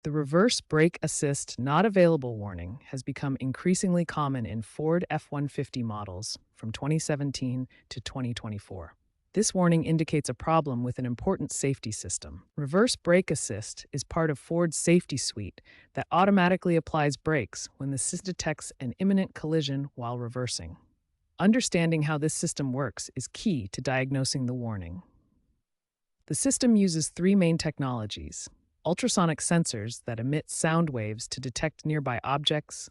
The reverse brake assist not available warning has become increasingly common in Ford F-150 models from 2017 to 2024. This warning indicates a problem with an important safety system. Reverse brake assist is part of Ford's safety suite that automatically applies brakes when the system detects an imminent collision while reversing. Understanding how this system works is key to diagnosing the warning. The system uses three main technologies: ultrasonic sensors that emit sound waves to detect nearby objects,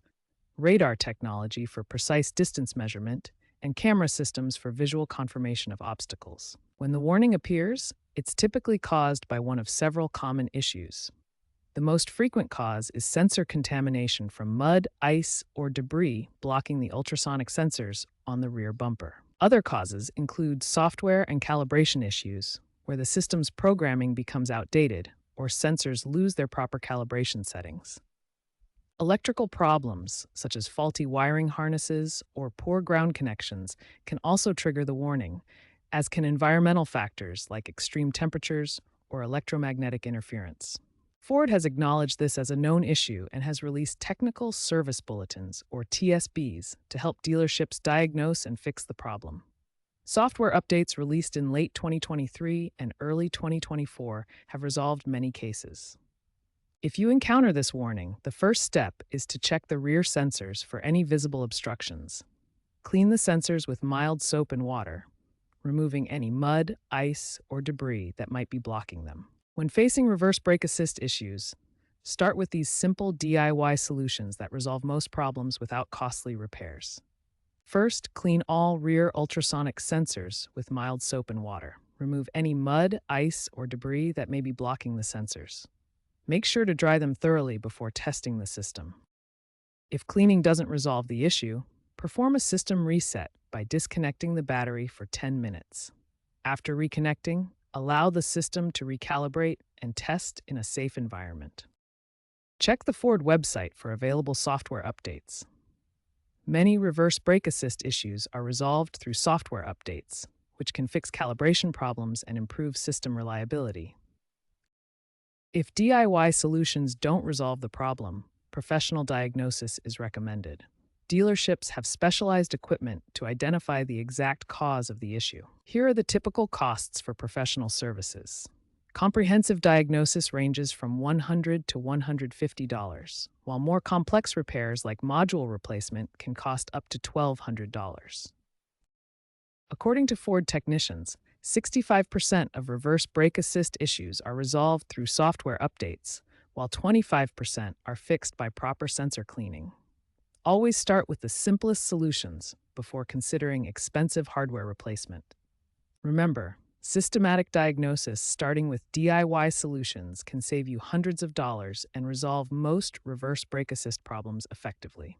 radar technology for precise distance measurement, and camera systems for visual confirmation of obstacles. When the warning appears, it's typically caused by one of several common issues. The most frequent cause is sensor contamination from mud, ice, or debris blocking the ultrasonic sensors on the rear bumper. Other causes include software and calibration issues, where the system's programming becomes outdated or sensors lose their proper calibration settings. Electrical problems, such as faulty wiring harnesses or poor ground connections, can also trigger the warning, as can environmental factors like extreme temperatures or electromagnetic interference. Ford has acknowledged this as a known issue and has released Technical Service Bulletins, or TSBs, to help dealerships diagnose and fix the problem. Software updates released in late 2023 and early 2024 have resolved many cases. If you encounter this warning, the first step is to check the rear sensors for any visible obstructions. Clean the sensors with mild soap and water, removing any mud, ice, or debris that might be blocking them. When facing reverse brake assist issues, start with these simple DIY solutions that resolve most problems without costly repairs. First, clean all rear ultrasonic sensors with mild soap and water. Remove any mud, ice, or debris that may be blocking the sensors. Make sure to dry them thoroughly before testing the system. If cleaning doesn't resolve the issue, perform a system reset by disconnecting the battery for 10 minutes. After reconnecting, allow the system to recalibrate and test in a safe environment. Check the Ford website for available software updates. Many reverse brake assist issues are resolved through software updates, which can fix calibration problems and improve system reliability. If DIY solutions don't resolve the problem, professional diagnosis is recommended. Dealerships have specialized equipment to identify the exact cause of the issue. Here are the typical costs for professional services. Comprehensive diagnosis ranges from $100 to $150, while more complex repairs like module replacement can cost up to $1,200. According to Ford technicians, 65% of reverse brake assist issues are resolved through software updates, while 25% are fixed by proper sensor cleaning. Always start with the simplest solutions before considering expensive hardware replacement. Remember, systematic diagnosis starting with DIY solutions can save you hundreds of dollars and resolve most reverse brake assist problems effectively.